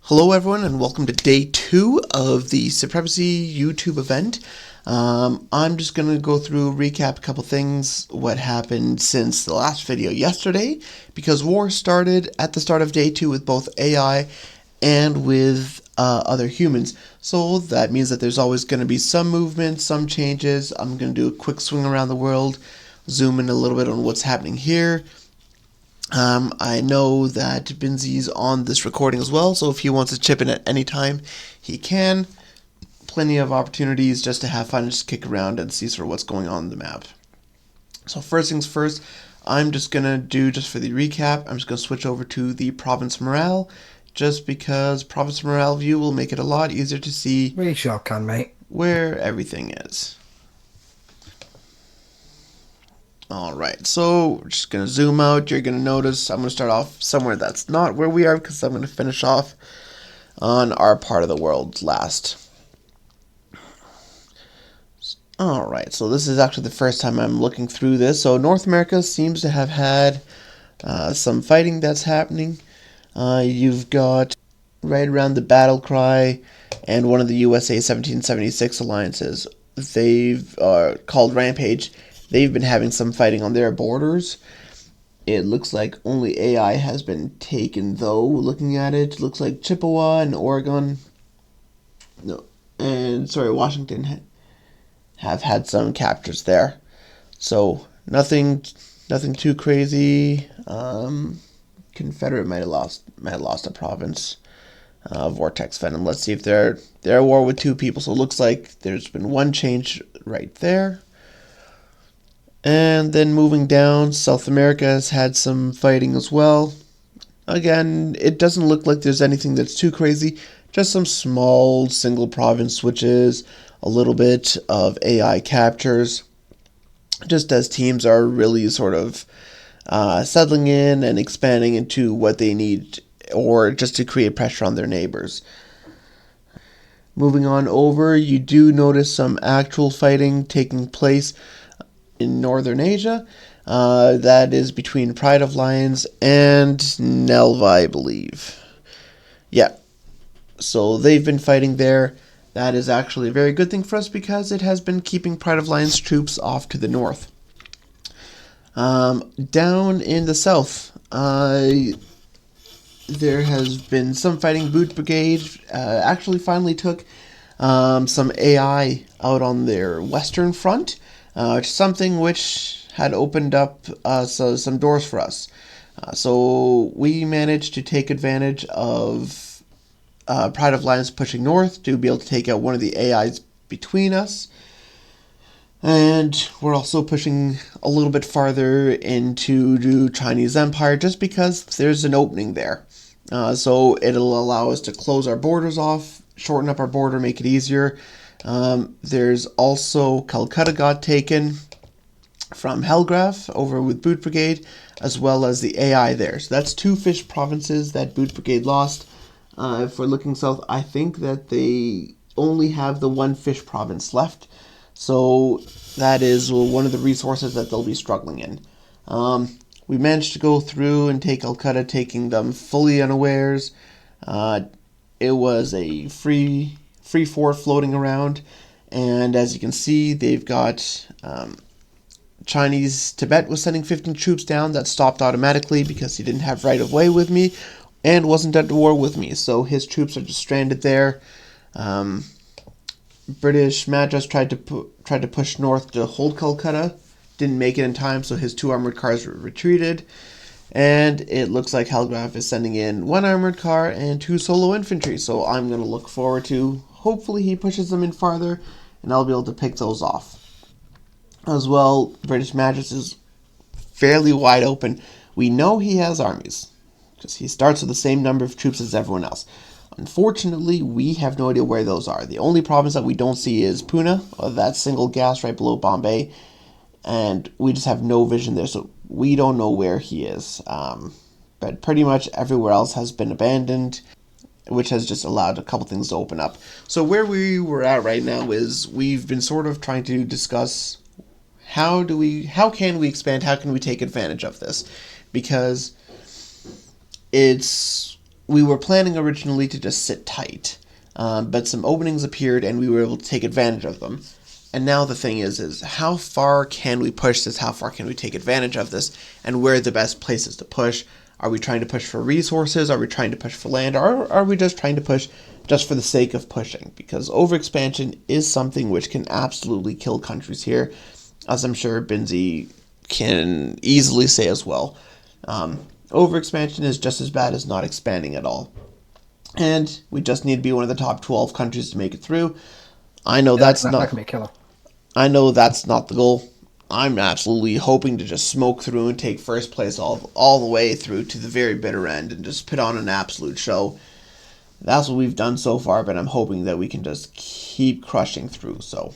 Hello everyone and welcome to day 2 of the Supremacy YouTube event. I'm just going to go through, recap a couple things, what happened since the last video yesterday, because war started at the start of day 2 with both AI and with other humans. So that means that there's always going to be some movement, some changes. I'm going to do a quick swing around the world, zoom in a little bit on what's happening here. I know that Binzy's on this recording as well, so if he wants to chip in at any time, he can. Plenty of opportunities just to have fun and just kick around and see sort of what's going on in the map. So first things first, I'm just going to do, just for the recap, I'm just going to switch over to the Province Morale, just because Province Morale view will make it a lot easier to see We sure can, mate. where everything is. Alright, so we're just going to zoom out. You're going to notice I'm going to start off somewhere that's not where we are, because I'm going to finish off on our part of the world last. Alright, so this is actually the first time I'm looking through this. So North America seems to have had some fighting that's happening. You've got right around the Battle Cry and one of the USA 1776 alliances. They've called Rampage. They've been having some fighting on their borders. It looks like only AI has been taken, though. Looking at it, looks like Chippewa and Oregon, Washington have had some captures there. So nothing too crazy. Confederate might have lost a province. Vortex Venom. Let's see if they're at war with two people. So it looks like there's been one change right there. And then moving down, South America has had some fighting as well. Again, it doesn't look like there's anything that's too crazy. Just some small single province switches, a little bit of AI captures, just as teams are really sort of settling in and expanding into what they need, or just to create pressure on their neighbors. Moving on over, you do notice some actual fighting taking place in Northern Asia. That is between Pride of Lions and Nelva, I believe. Yeah. So they've been fighting there. That is actually a very good thing for us, because it has been keeping Pride of Lions troops off to the north. Down in the south, there has been some fighting. Boot Brigade actually finally took some AI out on their western front. Something which had opened up some doors for us. So we managed to take advantage of Pride of Lions pushing north to be able to take out one of the AIs between us. And we're also pushing a little bit farther into Chinese Empire, just because there's an opening there. So it'll allow us to close our borders off, shorten up our border, make it easier. There's also Calcutta got taken from Hellgraf over with Boot Brigade, as well as the AI there. So that's two fish provinces that Boot Brigade lost. If we're looking south, I think that they only have the one fish province left. So that is one of the resources that they'll be struggling in. We managed to go through and take Calcutta, taking them fully unawares. It was a free fort floating around, and as you can see, they've got Chinese Tibet was sending 15 troops down. That stopped automatically because he didn't have right of way with me and wasn't at war with me, so his troops are just stranded there. British Madras tried to push north to hold Calcutta, didn't make it in time, so his 2 armored cars retreated. And it looks like Hellgraf is sending in 1 armored car and 2 solo infantry, so I'm going to look forward to, hopefully he pushes them in farther, and I'll be able to pick those off. As well, British Madras is fairly wide open. We know he has armies, because he starts with the same number of troops as everyone else. Unfortunately, we have no idea where those are. The only province that we don't see is Pune, or that single gas right below Bombay, and we just have no vision there, so we don't know where he is. But pretty much everywhere else has been abandoned, which has just allowed a couple things to open up. So where we were at right now is we've been sort of trying to discuss how can we expand, how can we take advantage of this, because it's we were planning originally to just sit tight, but some openings appeared and we were able to take advantage of them. And now the thing is how far can we push this? How far can we take advantage of this? And where are the best places to push? Are we trying to push for resources? Are we trying to push for land? Or are we just trying to push just for the sake of pushing? Because overexpansion is something which can absolutely kill countries here, as I'm sure Binzi can easily say as well. Overexpansion is just as bad as not expanding at all. And we just need to be one of the top 12 countries to make it through. I know that can be a killer. I know that's not the goal. I'm absolutely hoping to just smoke through and take first place all the way through to the very bitter end and just put on an absolute show. That's what we've done so far, but I'm hoping that we can just keep crushing through. So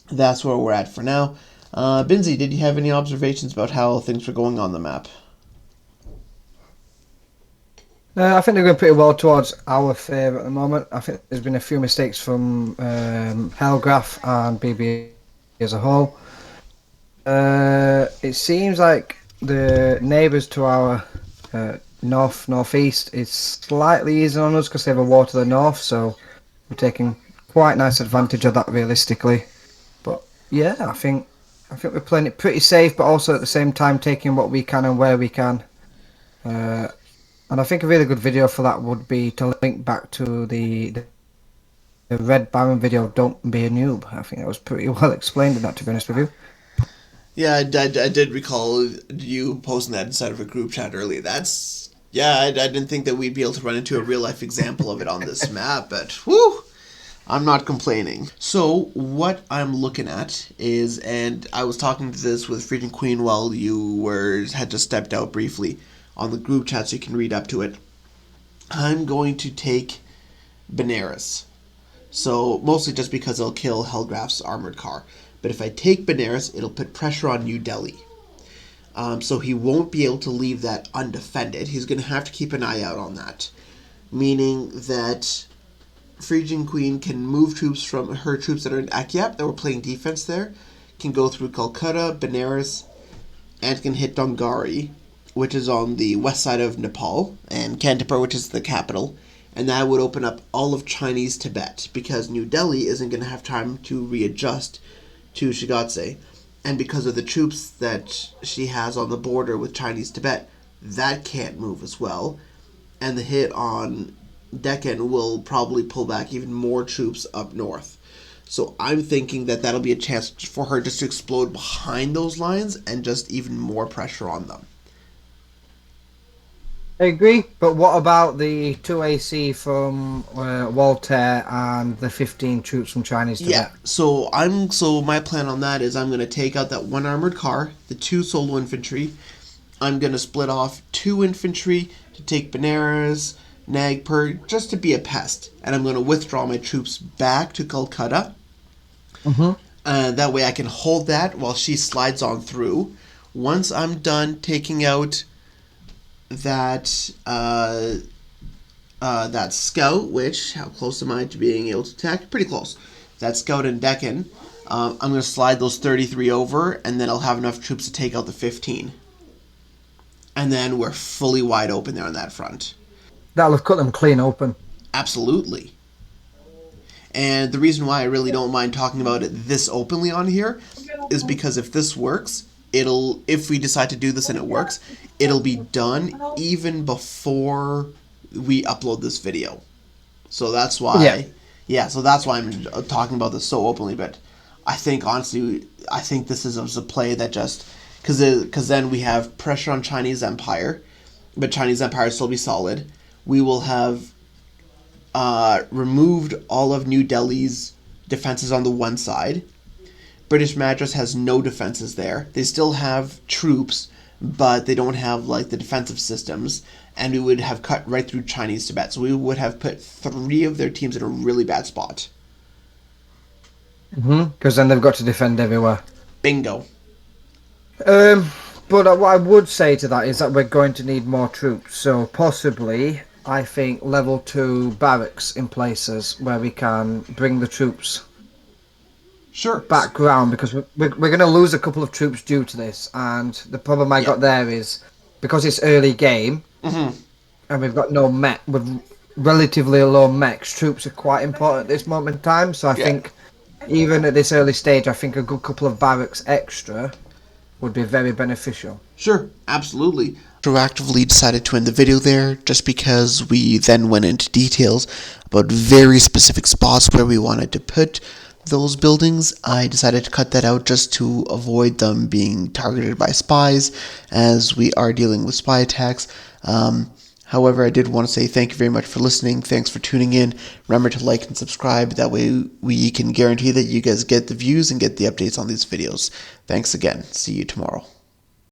that's where we're at for now. Binzi, did you have any observations about how things were going on the map? I think they're going pretty well towards our favour at the moment. I think there's been a few mistakes from Hellgraph and BB as a whole. It seems like the neighbours to our northeast is slightly easing on us because they have a war to the north, so we're taking quite nice advantage of that realistically. But yeah, I think we're playing it pretty safe, but also at the same time taking what we can and where we can. And I think a really good video for that would be to link back to the Red Baron video, Don't Be a Noob. I think that was pretty well explained in that, to be honest with you. Yeah, I did recall you posting that inside of a group chat earlier. I didn't think that we'd be able to run into a real-life example of it on this map, but whew, I'm not complaining. So, what I'm looking at is, and I was talking to this with Freedom Queen while you had just stepped out briefly on the group chat so you can read up to it. I'm going to take Benares. So, mostly just because it'll kill Hellgraph's armored car. But if I take Benares, it'll put pressure on New Delhi. So he won't be able to leave that undefended. He's going to have to keep an eye out on that. Meaning that Phrygian Queen can move troops from her troops that are in Akyap, that were playing defense there, can go through Calcutta, Benares, and can hit Dongari, which is on the west side of Nepal, and Kantipur, which is the capital. And that would open up all of Chinese Tibet, because New Delhi isn't going to have time to readjust to Shigatse. And because of the troops that she has on the border with Chinese Tibet, that can't move as well. And the hit on Deccan will probably pull back even more troops up north. So I'm thinking that that'll be a chance for her just to explode behind those lines and just even more pressure on them. I agree, but what about the 2 AC from Voltaire and the 15 troops from Chinese Tibet? Yeah, so my plan on that is I'm going to take out that one armored car, the 2 solo infantry. I'm going to split off 2 infantry to take Benares, Nagpur, just to be a pest. And I'm going to withdraw my troops back to Calcutta. That way I can hold that while she slides on through. Once I'm done taking out that scout, which, how close am I to being able to attack? Pretty close. That scout in Deccan, I'm going to slide those 33 over, and then I'll have enough troops to take out the 15. And then we're fully wide open there on that front. That'll have cut them clean open. Absolutely. And the reason why I really don't mind talking about it this openly on here is because if this works, if we decide to do this and it works, it'll be done even before we upload this video. So that's why, so that's why I'm talking about this so openly. But I think, honestly, this is a play that just, because then we have pressure on Chinese Empire, but Chinese Empire will still be solid. We will have removed all of New Delhi's defenses on the one side. British Madras has no defenses there. They still have troops, but they don't have like the defensive systems, and we would have cut right through Chinese Tibet. So we would have put 3 of their teams in a really bad spot. Because then they've got to defend everywhere. Bingo. But what I would say to that is that we're going to need more troops. So possibly, I think, level 2 barracks in places where we can bring the troops background, because we're going to lose a couple of troops due to this. And the problem I got there is, because it's early game, and we've got no mech with relatively low mechs. Troops are quite important at this moment in time, so I Yeah. think even at this early stage, I think a good couple of barracks extra would be very beneficial. Sure, absolutely. Proactively decided to end the video there just because we then went into details about very specific spots where we wanted to put those buildings. I decided to cut that out just to avoid them being targeted by spies, as we are dealing with spy attacks. However, I did want to say thank you very much for listening. Thanks for tuning in. Remember to like and subscribe. That way we can guarantee that you guys get the views and get the updates on these videos. Thanks again. See you tomorrow.